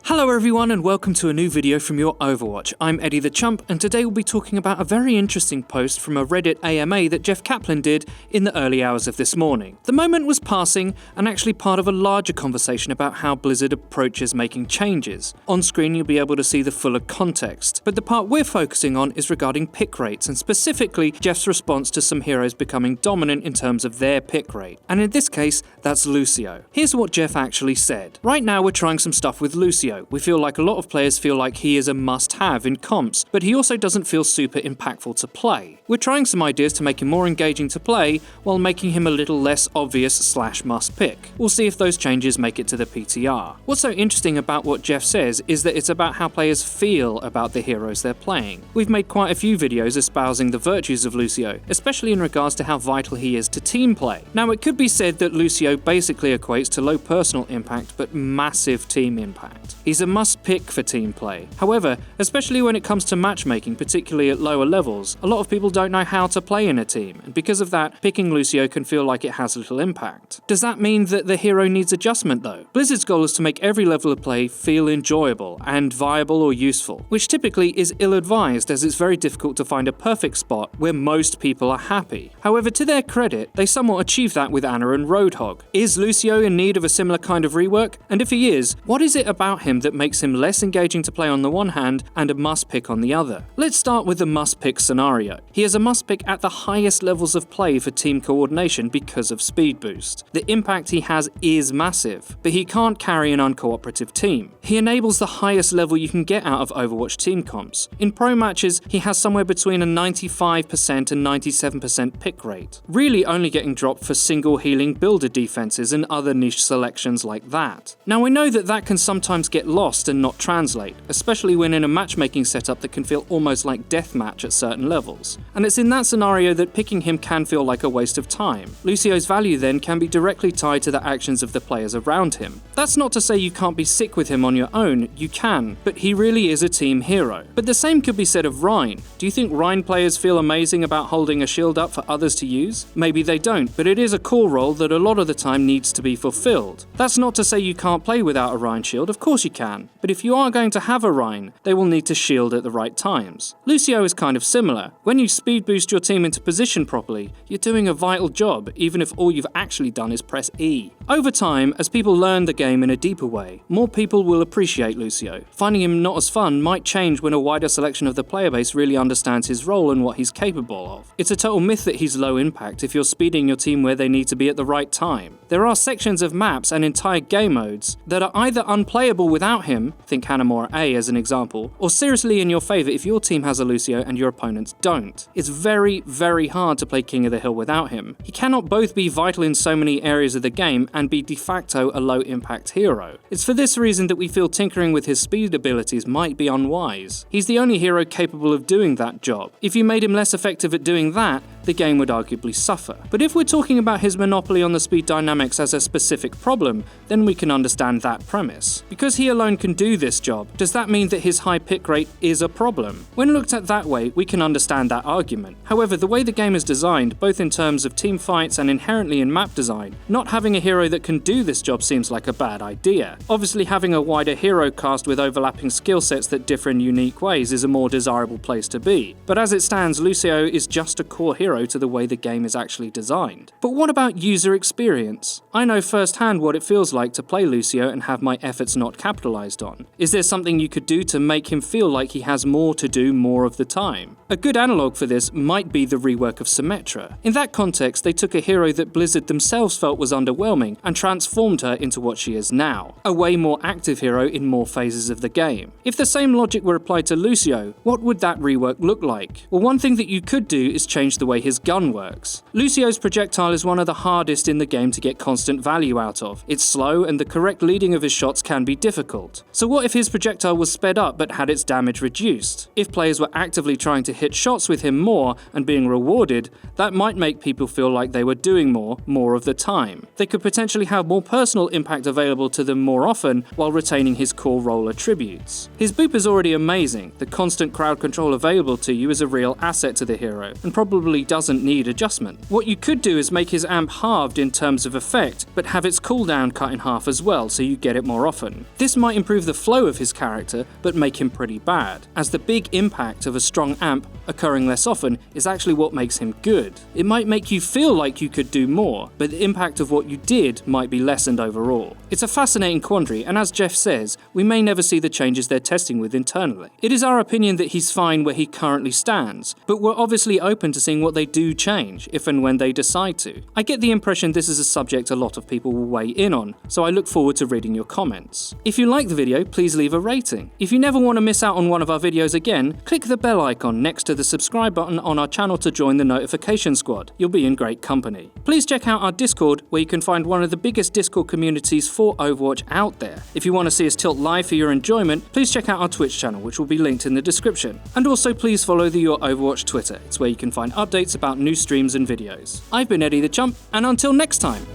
Hello everyone and welcome to a new video from Your Overwatch. I'm Eddie the Chump and today we'll be talking about a very interesting post from a Reddit AMA that Jeff Kaplan did in the early hours of this morning. The moment was passing and actually part of a larger conversation about how Blizzard approaches making changes. On screen you'll be able to see the fuller context, but the part we're focusing on is regarding pick rates and specifically Jeff's response to some heroes becoming dominant in terms of their pick rate. And in this case, that's Lucio. Here's what Jeff actually said. Right now we're trying some stuff with Lucio. We feel like a lot of players feel like he is a must-have in comps, but he also doesn't feel super impactful to play. We're trying some ideas to make him more engaging to play, while making him a little less obvious / must pick. We'll see if those changes make it to the PTR. What's so interesting about what Jeff says is that it's about how players feel about the heroes they're playing. We've made quite a few videos espousing the virtues of Lucio, especially in regards to how vital he is to team play. Now it could be said that Lucio basically equates to low personal impact but massive team impact. He's a must-pick for team play. However, especially when it comes to matchmaking, particularly at lower levels, a lot of people don't know how to play in a team, and because of that, picking Lucio can feel like it has little impact. Does that mean that the hero needs adjustment though? Blizzard's goal is to make every level of play feel enjoyable and viable or useful, which typically is ill-advised as it's very difficult to find a perfect spot where most people are happy. However, to their credit, they somewhat achieved that with Ana and Roadhog. Is Lucio in need of a similar kind of rework? And if he is, what is it about him that makes him less engaging to play on the one hand and a must-pick on the other? Let's start with the must-pick scenario. He is a must-pick at the highest levels of play for team coordination because of speed boost. The impact he has is massive, but he can't carry an uncooperative team. He enables the highest level you can get out of Overwatch team comps. In pro matches, he has somewhere between a 95% and 97% pick rate, really only getting dropped for single healing builder defenses and other niche selections like that. Now we know that that can sometimes get lost and not translate, especially when in a matchmaking setup that can feel almost like deathmatch at certain levels. And it's in that scenario that picking him can feel like a waste of time. Lucio's value then can be directly tied to the actions of the players around him. That's not to say you can't be sick with him on your own, you can, but he really is a team hero. But the same could be said of Rein. Do you think Rein players feel amazing about holding a shield up for others to use? Maybe they don't, but it is a core role that a lot of the time needs to be fulfilled. That's not to say you can't play without a Rein shield, of course you can, but if you are going to have a Rein, they will need to shield at the right times. Lucio is kind of similar. When you speed boost your team into position properly, you're doing a vital job, even if all you've actually done is press E. Over time, as people learn the game in a deeper way, more people will appreciate Lucio. Finding him not as fun might change when a wider selection of the player base really understands his role and what he's capable of. It's a total myth that he's low impact if you're speeding your team where they need to be at the right time. There are sections of maps and entire game modes that are either unplayable without him, think Hanamura A as an example, or seriously in your favour if your team has a Lucio and your opponents don't. It's very, very hard to play King of the Hill without him. He cannot both be vital in so many areas of the game and be de facto a low impact hero. It's for this reason that we feel tinkering with his speed abilities might be unwise. He's the only hero capable of doing that job. If you made him less effective at doing that, the game would arguably suffer. But if we're talking about his monopoly on the speed dynamics as a specific problem, then we can understand that premise. Because he alone can do this job, does that mean that his high pick rate is a problem? When looked at that way, we can understand that argument. However, the way the game is designed, both in terms of team fights and inherently in map design, not having a hero that can do this job seems like a bad idea. Obviously, having a wider hero cast with overlapping skill sets that differ in unique ways is a more desirable place to be. But as it stands, Lucio is just a core hero to the way the game is actually designed. But what about user experience? I know firsthand what it feels like to play Lucio and have my efforts not capitalized on. Is there something you could do to make him feel like he has more to do more of the time? A good analog for this might be the rework of Symmetra. In that context, they took a hero that Blizzard themselves felt was underwhelming and transformed her into what she is now, a way more active hero in more phases of the game. If the same logic were applied to Lucio, what would that rework look like? Well, one thing that you could do is change the way his gun works. Lucio's projectile is one of the hardest in the game to get constant value out of. It's slow and the correct leading of his shots can be difficult. So what if his projectile was sped up but had its damage reduced? If players were actively trying to hit shots with him more and being rewarded, that might make people feel like they were doing more of the time. They could potentially have more personal impact available to them more often while retaining his core role attributes. His boop is already amazing. The constant crowd control available to you is a real asset to the hero, and probably doesn't need adjustment. What you could do is make his amp halved in terms of effect, but have its cooldown cut in half as well so you get it more often. This might improve the flow of his character, but make him pretty bad, as the big impact of a strong amp occurring less often is actually what makes him good. It might make you feel like you could do more, but the impact of what you did might be lessened overall. It's a fascinating quandary, and as Jeff says, we may never see the changes they're testing with internally. It is our opinion that he's fine where he currently stands, but we're obviously open to seeing what they do change, if and when they decide to. I get the impression this is a subject a lot of people will weigh in on, so I look forward to reading your comments. If you like the video, please leave a rating. If you never want to miss out on one of our videos again, click the bell icon next to the subscribe button on our channel to join the notification squad. You'll be in great company. Please check out our Discord, where you can find one of the biggest Discord communities for Overwatch out there. If you want to see us tilt live for your enjoyment, please check out our Twitch channel, which will be linked in the description. And also please follow the Your Overwatch Twitter. It's where you can find updates about new streams and videos. I've been Eddie the Chump, and until next time.